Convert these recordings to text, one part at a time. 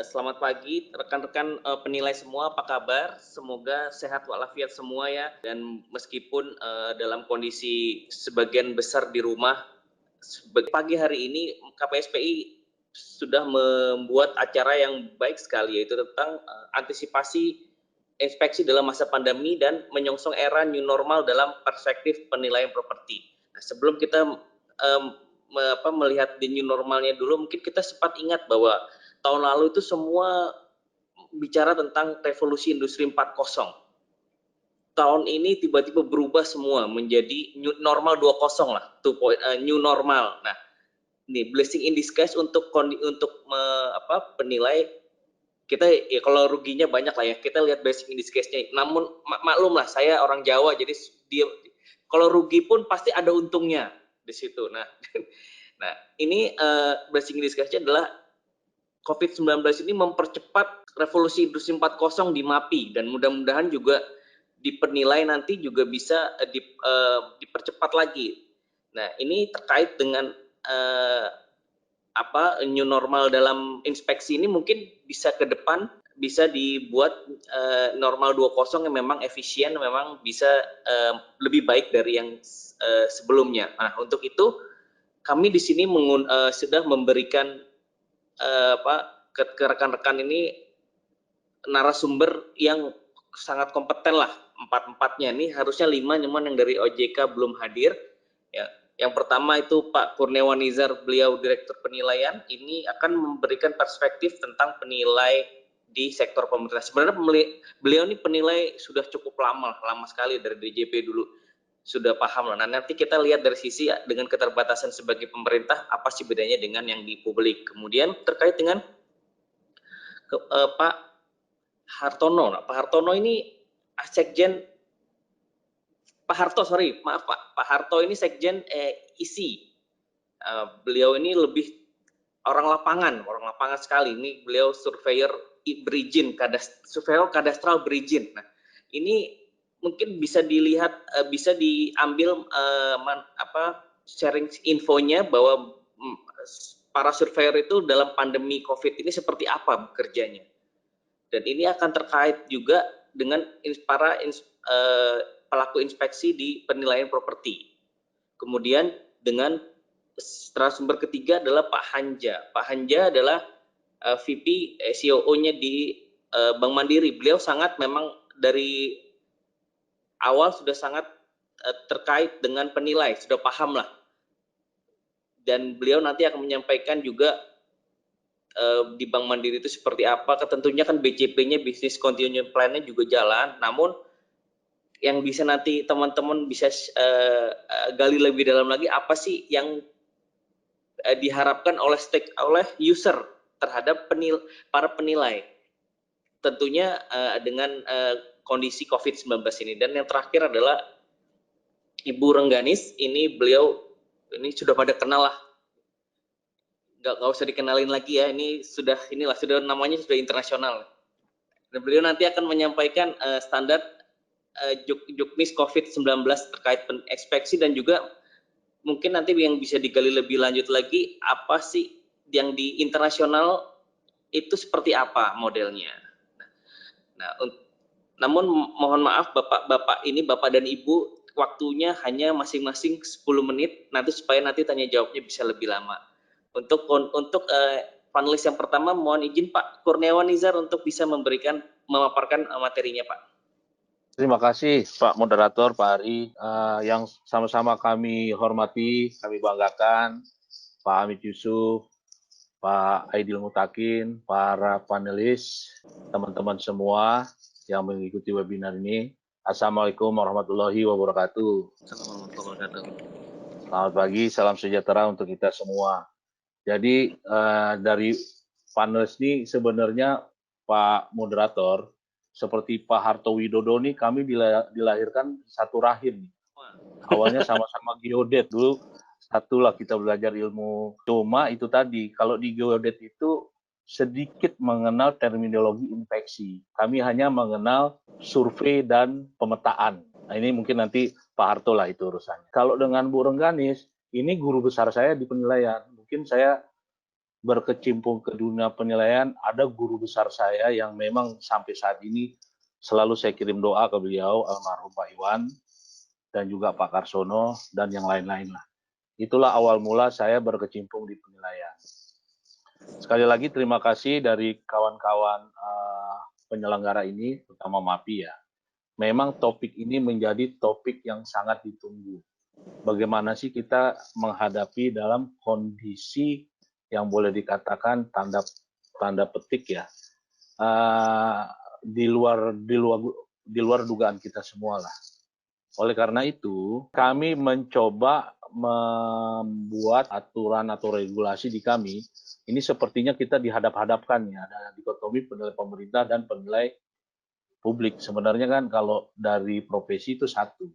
Selamat pagi rekan-rekan, penilai semua, apa kabar? Semoga sehat walafiat semua ya, dan meskipun, dalam kondisi sebagian besar di rumah, pagi hari ini KPSPI sudah membuat acara yang baik sekali, yaitu tentang, antisipasi inspeksi dalam masa pandemi dan menyongsong era new normal dalam perspektif penilaian properti. Nah, sebelum kita, melihat the new normalnya dulu, mungkin kita sempat ingat bahwa tahun lalu itu semua bicara tentang revolusi industri 4.0. Tahun ini tiba-tiba berubah semua menjadi new normal 2.0 lah, new normal. Nah, ini blessing in disguise untuk penilai kita ya, kalau ruginya banyak lah ya, kita lihat blessing in disguise-nya. Namun maklum lah, saya orang Jawa, jadi dia kalau rugi pun pasti ada untungnya di situ. Nah, nah ini blessing in disguise-nya adalah COVID-19 ini mempercepat revolusi industri 4.0 di MAPI, dan mudah-mudahan juga dipenilai nanti juga bisa dipercepat lagi. Nah, ini terkait dengan new normal dalam inspeksi ini, mungkin bisa ke depan bisa dibuat normal 2.0 yang memang efisien, memang bisa lebih baik dari yang sebelumnya. Nah, untuk itu kami di sini sudah memberikan ke rekan-rekan ini narasumber yang sangat kompeten lah, empat-empatnya. Ini harusnya 5, cuman yang dari OJK belum hadir. Ya. Yang pertama itu Pak Kurniawan Nizar, beliau Direktur Penilaian, ini akan memberikan perspektif tentang penilai di sektor pemerintah. Sebenarnya beliau ini penilai sudah cukup lama sekali, dari DJP dulu sudah paham lah. Nah, nanti kita lihat dari sisi dengan keterbatasan sebagai pemerintah, apa sih bedanya dengan yang di publik. Kemudian terkait dengan Pak Hartono. Nah, Pak Hartono ini sekjen, Pak Harto ini sekjen ISI. Beliau ini lebih orang lapangan sekali. Ini beliau surveyor berizin, surveyor kadastral berizin. Nah, ini mungkin bisa dilihat, bisa diambil sharing infonya bahwa para surveyor itu dalam pandemi COVID ini seperti apa bekerjanya. Dan ini akan terkait juga dengan para pelaku inspeksi di penilaian properti. Kemudian dengan narasumber ketiga adalah Pak Hanja. Pak Hanja adalah VP COO-nya di Bank Mandiri. Beliau sangat memang dari awal sudah sangat terkait dengan penilai, sudah paham lah. Dan beliau nanti akan menyampaikan juga di Bank Mandiri itu seperti apa. Tentunya kan BCP-nya, Business Continuity Plan-nya juga jalan. Namun yang bisa nanti teman-teman bisa gali lebih dalam lagi, apa sih yang diharapkan oleh user terhadap para penilai. Tentunya dengan kondisi COVID-19 ini. Dan yang terakhir adalah Ibu Rengganis. Ini beliau ini sudah pada kenal lah. Nggak usah dikenalin lagi ya. Ini sudah namanya sudah internasional. Dan beliau nanti akan menyampaikan standar juknis COVID-19 terkait inspeksi, dan juga mungkin nanti yang bisa digali lebih lanjut lagi, apa sih yang di internasional itu seperti apa modelnya. Nah, namun mohon maaf Bapak dan Ibu, waktunya hanya masing-masing 10 menit, supaya nanti tanya jawabnya bisa lebih lama. Untuk panelis yang pertama, mohon izin Pak Kurniawan Nizar untuk bisa memaparkan materinya, Pak. Terima kasih Pak Moderator, Pak Ari, yang sama-sama kami hormati, kami banggakan, Pak Hamid Yusuf, Pak Aidil Mutakin, para panelis, teman-teman semua yang mengikuti webinar ini. Assalamualaikum warahmatullahi wabarakatuh. Selamat pagi, salam sejahtera untuk kita semua. Jadi dari panelis ini sebenarnya Pak Moderator, seperti Pak Harto Widodo nih, kami dilahirkan satu rahim. Awalnya sama-sama geodet dulu, satulah kita belajar ilmu. Cuma itu tadi, kalau di geodet itu sedikit mengenal terminologi inspeksi. Kami hanya mengenal survei dan pemetaan. Nah, ini mungkin nanti Pak Harto lah itu urusannya. Kalau dengan Bu Rengganis, ini guru besar saya di penilaian. Mungkin saya berkecimpung ke dunia penilaian, ada guru besar saya yang memang sampai saat ini selalu saya kirim doa ke beliau, almarhum Pak Iwan, dan juga Pak Karsono, dan yang lain-lain lah. Itulah awal mula saya berkecimpung di penilaian. Sekali lagi terima kasih dari kawan-kawan penyelenggara ini, terutama MAPI ya. Memang topik ini menjadi topik yang sangat ditunggu. Bagaimana sih kita menghadapi dalam kondisi yang boleh dikatakan tanda petik ya, di luar dugaan kita semua lah. Oleh karena itu, kami mencoba membuat aturan atau regulasi di kami. Ini sepertinya kita dihadap-hadapkan ya, ada dikotomi penilai pemerintah dan penilai publik. Sebenarnya kan kalau dari profesi itu satu.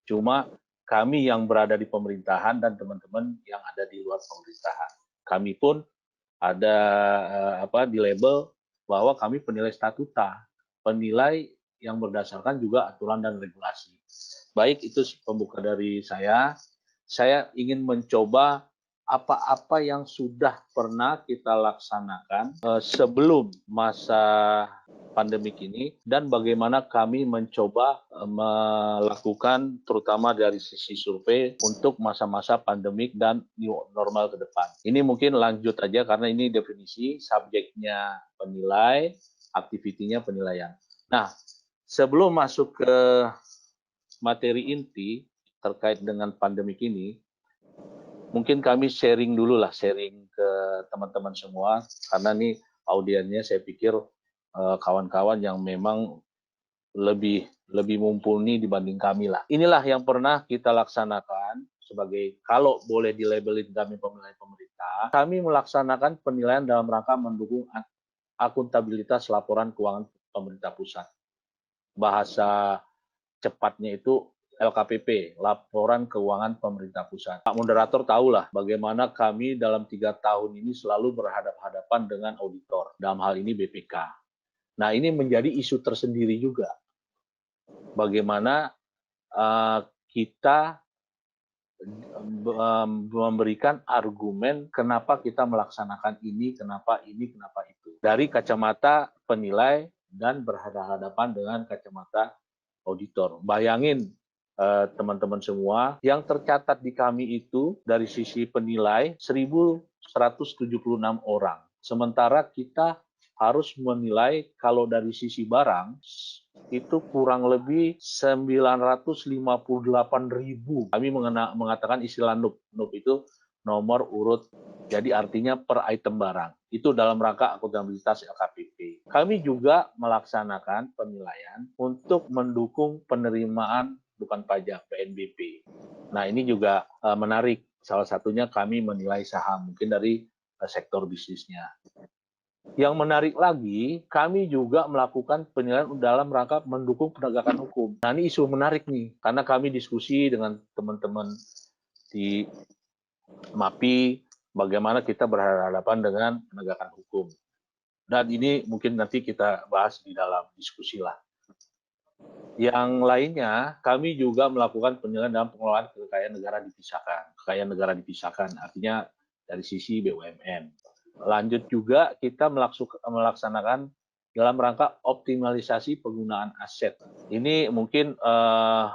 Cuma kami yang berada di pemerintahan dan teman-teman yang ada di luar pemerintahan. Kami pun ada di label bahwa kami penilai statuta, penilai yang berdasarkan juga aturan dan regulasi. Baik, itu pembuka dari saya. Saya ingin mencoba apa-apa yang sudah pernah kita laksanakan sebelum masa pandemik ini dan bagaimana kami mencoba melakukan terutama dari sisi survei untuk masa-masa pandemik dan new normal ke depan. Ini mungkin lanjut aja karena ini definisi, subjeknya penilai, aktivitinya penilaian. Nah, sebelum masuk ke materi inti terkait dengan pandemik ini, mungkin kami sharing dulu lah, sharing ke teman-teman semua, karena ini audiennya saya pikir kawan-kawan yang memang lebih mumpuni dibanding kami lah. Inilah yang pernah kita laksanakan sebagai, kalau boleh dilabelin kami penilai pemerintah, kami melaksanakan penilaian dalam rangka mendukung akuntabilitas laporan keuangan pemerintah pusat. Bahasa cepatnya itu LKPP, Laporan Keuangan Pemerintah Pusat. Pak Moderator tahulah bagaimana kami dalam 3 tahun ini selalu berhadapan-hadapan dengan auditor, dalam hal ini BPK. Nah, ini menjadi isu tersendiri juga. Bagaimana kita memberikan argumen kenapa kita melaksanakan ini, kenapa itu. Dari kacamata penilai dan berhadapan dengan kacamata auditor. Bayangin teman-teman semua, yang tercatat di kami itu dari sisi penilai 1.176 orang. Sementara kita harus menilai kalau dari sisi barang itu kurang lebih 958.000. Kami mengatakan istilah NUP. NUP itu nomor urut, jadi artinya per item barang. Itu dalam rangka akuntabilitas LKPP. Kami juga melaksanakan penilaian untuk mendukung penerimaan bukan pajak, PNBP. Nah, ini juga menarik. Salah satunya kami menilai saham, mungkin dari sektor bisnisnya. Yang menarik lagi, kami juga melakukan penilaian dalam rangka mendukung penegakan hukum. Nah, ini isu menarik nih, karena kami diskusi dengan teman-teman di MAPI, bagaimana kita berhadapan dengan penegakan hukum. Dan ini mungkin nanti kita bahas di dalam diskusi lah. Yang lainnya, kami juga melakukan penilaian dalam pengelolaan kekayaan negara dipisahkan. Kekayaan negara dipisahkan, artinya dari sisi BUMN. Lanjut juga kita melaksanakan dalam rangka optimalisasi penggunaan aset. Ini mungkin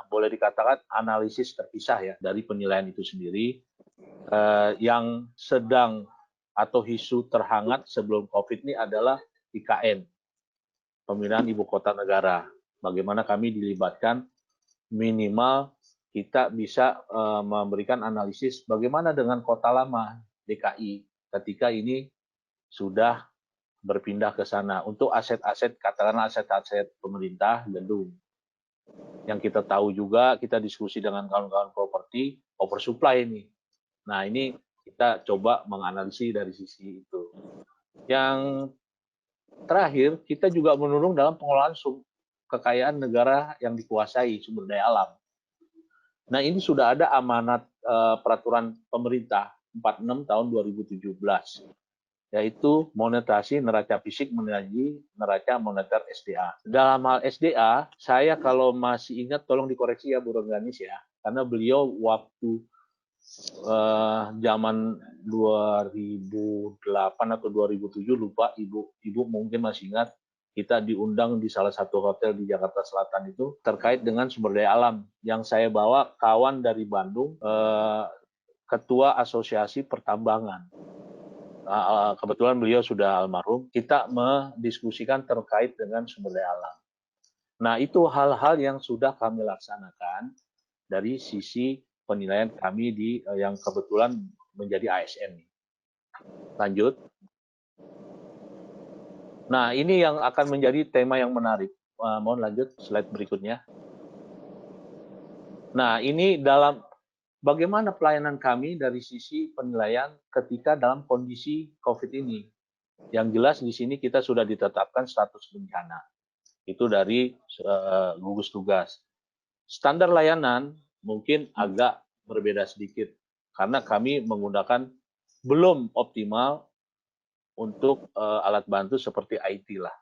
boleh dikatakan analisis terpisah ya dari penilaian itu sendiri. Yang sedang atau isu terhangat sebelum COVID ini adalah IKN, pemindahan ibu kota negara. Bagaimana kami dilibatkan, minimal kita bisa memberikan analisis bagaimana dengan kota lama DKI ketika ini sudah berpindah ke sana untuk aset-aset, katakanlah aset-aset pemerintah, gedung. Yang kita tahu juga, kita diskusi dengan kawan-kawan properti, oversupply ini. Nah, ini kita coba menganalisis dari sisi itu. Yang terakhir, kita juga menurun dalam pengelolaan kekayaan negara yang dikuasai, sumber daya alam. Nah, ini sudah ada amanat peraturan pemerintah 46 tahun 2017, yaitu monetasi neraca fisik menuju neraca moneter SDA. Dalam hal SDA, saya kalau masih ingat tolong dikoreksi ya Bu Rengganis ya, karena beliau waktu zaman 2008 atau 2007 lupa, ibu mungkin masih ingat, kita diundang di salah satu hotel di Jakarta Selatan itu terkait dengan sumber daya alam. Yang saya bawa kawan dari Bandung, ketua asosiasi pertambangan. Kebetulan beliau sudah almarhum. Kita mendiskusikan terkait dengan sumber daya alam. Nah, itu hal-hal yang sudah kami laksanakan dari sisi penilaian kami yang kebetulan menjadi ASN. Lanjut. Nah, ini yang akan menjadi tema yang menarik. Mohon lanjut slide berikutnya. Nah, ini dalam bagaimana pelayanan kami dari sisi penilaian ketika dalam kondisi COVID ini. Yang jelas di sini kita sudah ditetapkan status bencana. Itu dari gugus tugas. Standar layanan mungkin agak berbeda sedikit karena kami menggunakan belum optimal untuk alat bantu seperti IT lah.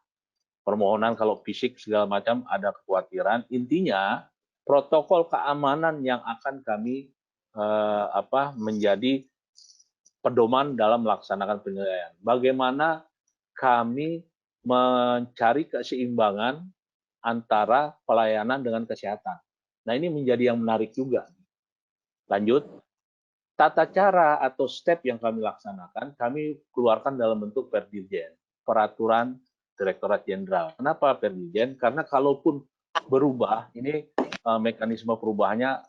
Permohonan kalau fisik segala macam ada kekhawatiran. Intinya protokol keamanan yang akan kami menjadi pedoman dalam melaksanakan penilaian. Bagaimana kami mencari keseimbangan antara pelayanan dengan kesehatan. Nah, ini menjadi yang menarik juga. Lanjut. Tata cara atau step yang kami laksanakan, kami keluarkan dalam bentuk Perdirjen, Peraturan Direktorat Jenderal. Kenapa Perdirjen? Karena kalaupun berubah, ini mekanisme perubahannya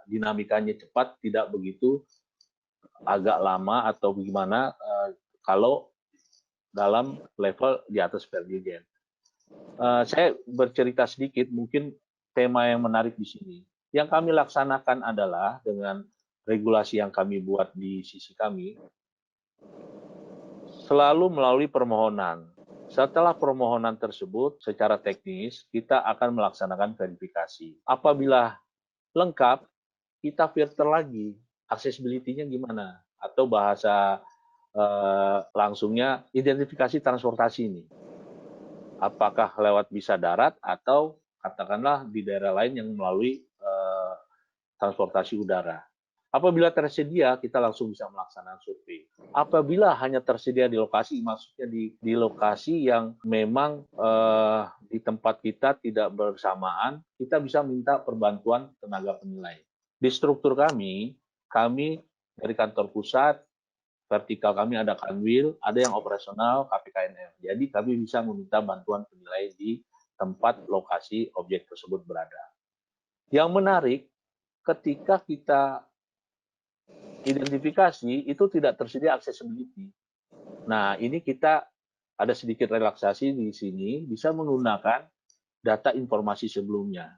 dinamikanya cepat, tidak begitu agak lama atau bagaimana kalau dalam level di atas Perdirjen. Saya bercerita sedikit, mungkin tema yang menarik di sini. Yang kami laksanakan adalah dengan regulasi yang kami buat di sisi kami, selalu melalui permohonan. Setelah permohonan tersebut, secara teknis, kita akan melaksanakan verifikasi. Apabila lengkap, kita filter lagi, accessibility-nya gimana? Atau bahasa langsungnya, identifikasi transportasi ini. Apakah lewat bisa darat atau katakanlah di daerah lain yang melalui transportasi udara. Apabila tersedia, kita langsung bisa melaksanakan survei. Apabila hanya tersedia di lokasi, maksudnya di lokasi yang memang di tempat kita tidak bersamaan, kita bisa minta perbantuan tenaga penilai. Di struktur kami dari kantor pusat, vertikal kami ada Kanwil, ada yang operasional KPKNM. Jadi kami bisa meminta bantuan penilai di tempat lokasi objek tersebut berada. Yang menarik, ketika kita identifikasi itu tidak tersedia accessibility. Nah, ini kita ada sedikit relaksasi di sini, bisa menggunakan data informasi sebelumnya.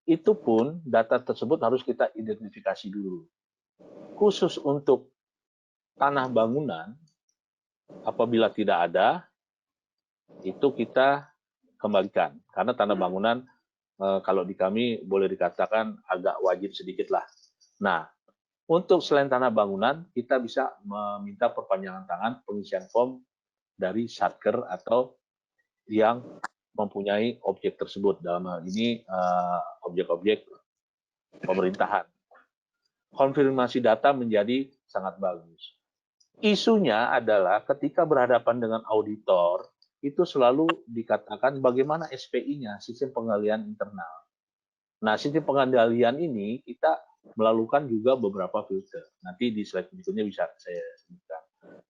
Itu pun data tersebut harus kita identifikasi dulu. Khusus untuk tanah bangunan, apabila tidak ada, itu kita kembalikan. Karena tanah bangunan, kalau di kami boleh dikatakan agak wajib sedikit lah. Nah, untuk selain tanah bangunan, kita bisa meminta perpanjangan tangan pengisian form dari Satker atau yang mempunyai objek tersebut. Dalam hal ini objek-objek pemerintahan. Konfirmasi data menjadi sangat bagus. Isunya adalah ketika berhadapan dengan auditor, itu selalu dikatakan bagaimana SPI-nya, sistem pengendalian internal. Nah, sistem pengendalian ini kita melakukan juga beberapa filter. Nanti di slide berikutnya bisa saya sebutkan.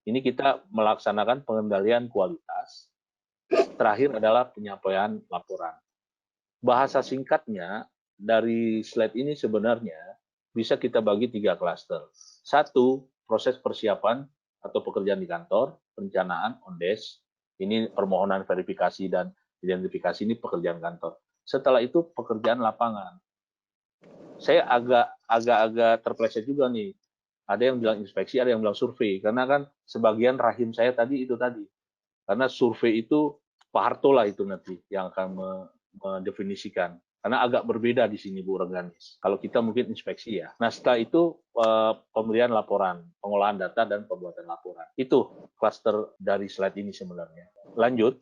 Ini kita melaksanakan pengendalian kualitas. Terakhir adalah penyampaian laporan. Bahasa singkatnya dari slide ini sebenarnya bisa kita bagi 3 klaster. 1, proses persiapan atau pekerjaan di kantor, perencanaan on desk. Ini permohonan verifikasi dan identifikasi, ini pekerjaan kantor. Setelah itu pekerjaan lapangan. Saya agak terpleset juga nih. Ada yang bilang inspeksi, ada yang bilang survei. Karena kan sebagian rahim saya tadi itu tadi. Karena survei itu Pak Harto lah itu nanti yang akan mendefinisikan. Karena agak berbeda di sini Bu Rengganis. Kalau kita mungkin inspeksi ya. Nah setelah itu pemberian laporan, pengolahan data dan pembuatan laporan. Itu klaster dari slide ini sebenarnya. Lanjut.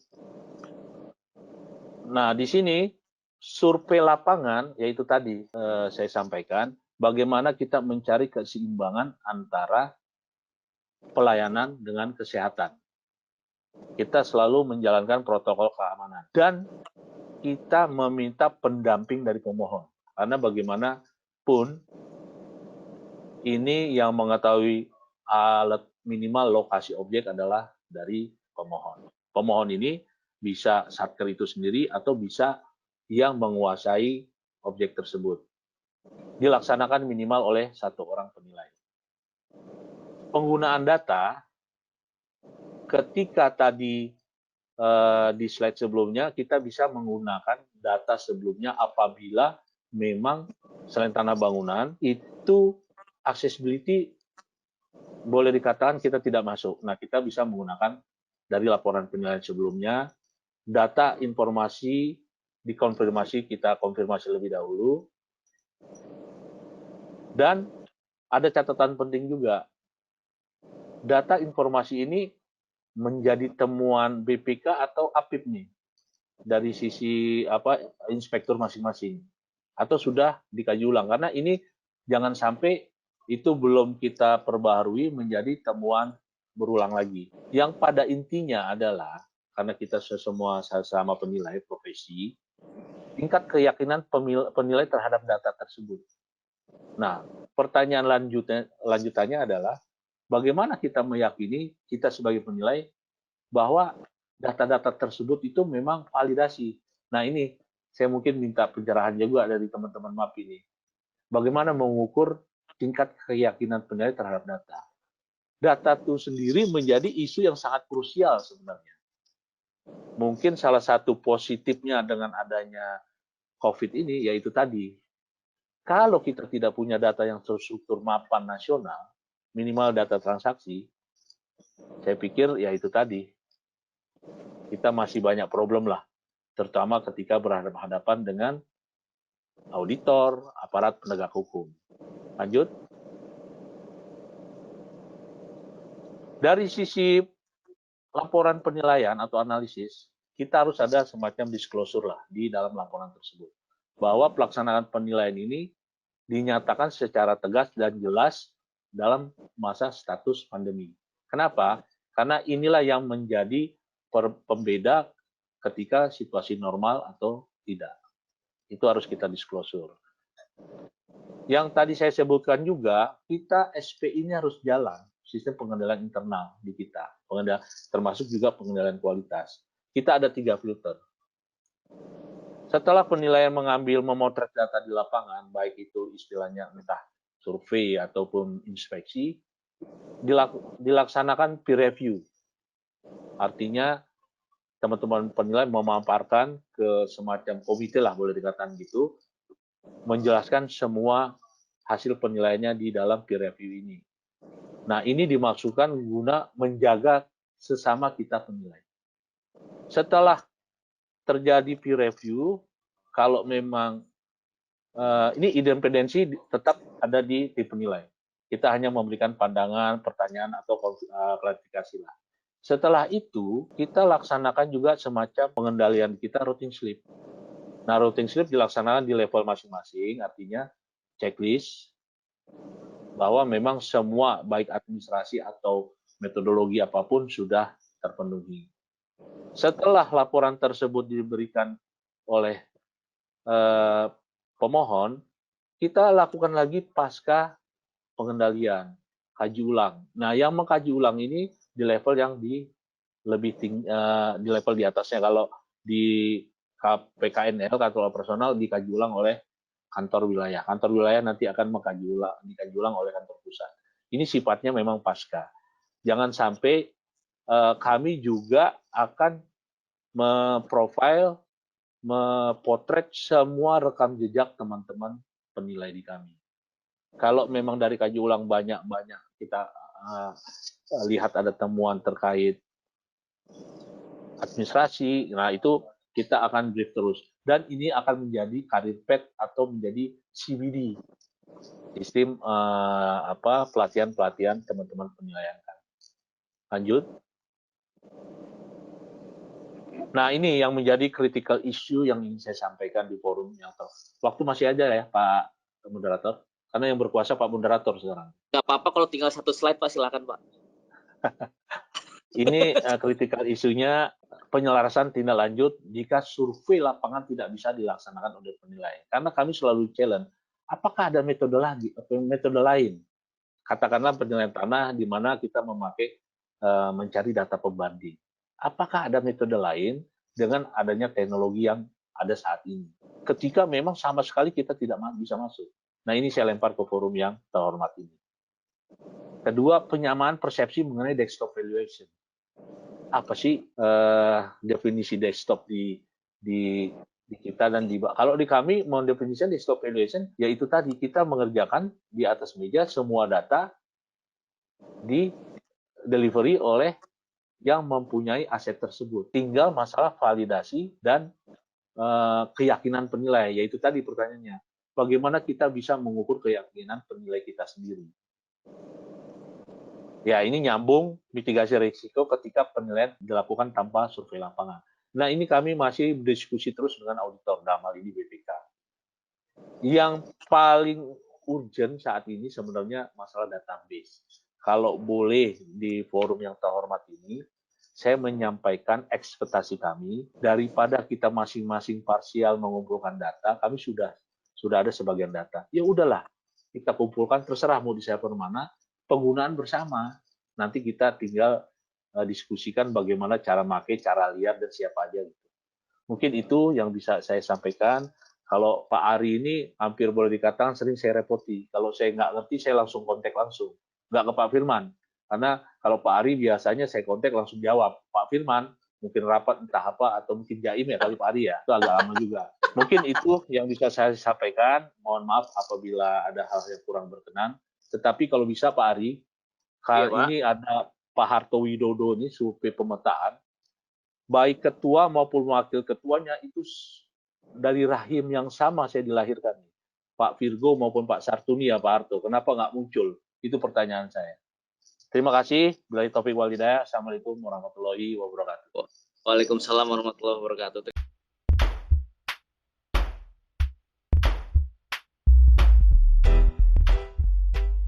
Nah di sini survei lapangan, yaitu tadi saya sampaikan, bagaimana kita mencari keseimbangan antara pelayanan dengan kesehatan. Kita selalu menjalankan protokol keamanan dan kita meminta pendamping dari pemohon. Karena bagaimanapun ini yang mengetahui alat minimal lokasi objek adalah dari pemohon. Pemohon ini bisa satker itu sendiri atau bisa yang menguasai objek tersebut. Dilaksanakan minimal oleh satu orang penilai. Penggunaan data, ketika tadi di slide sebelumnya, kita bisa menggunakan data sebelumnya apabila memang selain tanah bangunan, itu accessibility boleh dikatakan kita tidak masuk. Nah, kita bisa menggunakan dari laporan penilaian sebelumnya, data informasi dikonfirmasi, kita konfirmasi lebih dahulu. Dan ada catatan penting juga, data informasi ini menjadi temuan BPK atau APIP nih, dari sisi inspektur masing-masing, atau sudah dikaji ulang, karena ini jangan sampai itu belum kita perbaharui menjadi temuan berulang lagi. Yang pada intinya adalah, karena kita semua sama penilai profesi, tingkat keyakinan penilai terhadap data tersebut. Nah, pertanyaan lanjutannya adalah, bagaimana kita meyakini, kita sebagai penilai, bahwa data-data tersebut itu memang validasi. Nah, ini saya mungkin minta pencerahan juga dari teman-teman MAP ini. Bagaimana mengukur tingkat keyakinan penilai terhadap data? Data itu sendiri menjadi isu yang sangat krusial sebenarnya. Mungkin salah satu positifnya dengan adanya COVID ini, yaitu tadi, kalau kita tidak punya data yang terstruktur mapan nasional, minimal data transaksi, saya pikir ya itu tadi, kita masih banyak problem lah, terutama ketika berhadapan-hadapan dengan auditor, aparat penegak hukum. Lanjut. Dari sisi laporan penilaian atau analisis, kita harus ada semacam disclosure lah di dalam laporan tersebut, bahwa pelaksanaan penilaian ini dinyatakan secara tegas dan jelas dalam masa status pandemi. Kenapa? Karena inilah yang menjadi pembeda ketika situasi normal atau tidak. Itu harus kita disclosure. Yang tadi saya sebutkan juga, kita SPI ini harus jalan, sistem pengendalian internal di kita, termasuk juga pengendalian kualitas. Kita ada 3 filter. Setelah penilaian memotret data di lapangan, baik itu istilahnya entah survei ataupun inspeksi, dilaksanakan peer review. Artinya teman-teman penilai memaparkan ke semacam komite lah, boleh dikatakan gitu, menjelaskan semua hasil penilaiannya di dalam peer review ini. Nah, ini dimaksudkan guna menjaga sesama kita penilai. Setelah terjadi peer review, kalau memang ini independensi tetap ada di penilai. Kita hanya memberikan pandangan, pertanyaan, atau klarifikasi lah. Setelah itu, kita laksanakan juga semacam pengendalian kita routing slip. Nah, routing slip dilaksanakan di level masing-masing, artinya checklist, bahwa memang semua, baik administrasi atau metodologi apapun, sudah terpenuhi. Setelah laporan tersebut diberikan oleh pemohon, kita lakukan lagi pasca pengendalian, kaji ulang. Nah, yang mengkaji ulang ini di level yang lebih tinggi, di level di atasnya. Kalau di PKNL, kantor operasional, dikaji ulang oleh kantor wilayah. Kantor wilayah nanti akan dikaji ulang oleh kantor pusat. Ini sifatnya memang pasca. Jangan sampai kami juga akan memotret semua rekam jejak teman-teman penilai di kami. Kalau memang dari kaji ulang banyak kita lihat ada temuan terkait administrasi, nah itu kita akan brief terus. Dan ini akan menjadi career path atau menjadi CBD, sistem pelatihan teman-teman penilaian. Lanjut. Nah, ini yang menjadi critical issue yang ingin saya sampaikan di forum yang waktu masih ada ya, Pak Moderator. Karena yang berkuasa Pak Moderator sekarang. Nggak apa-apa kalau tinggal satu slide Pak, silakan Pak. Ini critical isunya penyelarasan tindak lanjut jika survei lapangan tidak bisa dilaksanakan oleh penilai. Karena kami selalu challenge, apakah ada metode lain? Katakanlah penilaian tanah di mana kita memakai mencari data pembanding. Apakah ada metode lain dengan adanya teknologi yang ada saat ini? Ketika memang sama sekali kita tidak bisa masuk. Nah, ini saya lempar ke forum yang terhormat ini. Kedua, penyamaan persepsi mengenai desktop valuation. Apa sih definisi desktop di kita dan di kalau di kami mendefinisikan desktop valuation yaitu tadi kita mengerjakan di atas meja semua data di delivery oleh yang mempunyai aset tersebut. Tinggal masalah validasi dan keyakinan penilai, yaitu tadi pertanyaannya, bagaimana kita bisa mengukur keyakinan penilai kita sendiri. Ya, ini nyambung mitigasi risiko ketika penilaian dilakukan tanpa survei lapangan. Nah, ini kami masih berdiskusi terus dengan auditor, dalam hal ini BPK. Yang paling urgent saat ini sebenarnya masalah database. Kalau boleh di forum yang terhormat ini, saya menyampaikan ekspektasi kami, daripada kita masing-masing parsial mengumpulkan data, kami sudah ada sebagian data. Ya udahlah, kita kumpulkan, terserah mau di server mana, penggunaan bersama. Nanti kita tinggal diskusikan bagaimana cara pakai, cara lihat, dan siapa aja. Gitu. Mungkin itu yang bisa saya sampaikan. Kalau Pak Ari ini hampir boleh dikatakan sering saya repoti. Kalau saya nggak ngerti, saya langsung kontak langsung. Nggak ke Pak Firman. Karena kalau Pak Ari biasanya saya kontak langsung jawab. Pak Firman mungkin rapat entah apa, atau mungkin jaim ya kali Pak Ari ya. Itu agak lama juga. Mungkin itu yang bisa saya sampaikan. Mohon maaf apabila ada hal yang kurang berkenan. Tetapi kalau bisa Pak Ari, kali ini ada Pak Harto Widodo ini survei pemetaan, baik ketua maupun wakil ketuanya itu dari rahim yang sama saya dilahirkan. Pak Virgo maupun Pak Sartuni ya Pak Harto. Kenapa nggak muncul? Itu pertanyaan saya. Terima kasih. Billahi taufiq wal hidayah. Assalamualaikum warahmatullahi wabarakatuh. Waalaikumsalam warahmatullahi wabarakatuh.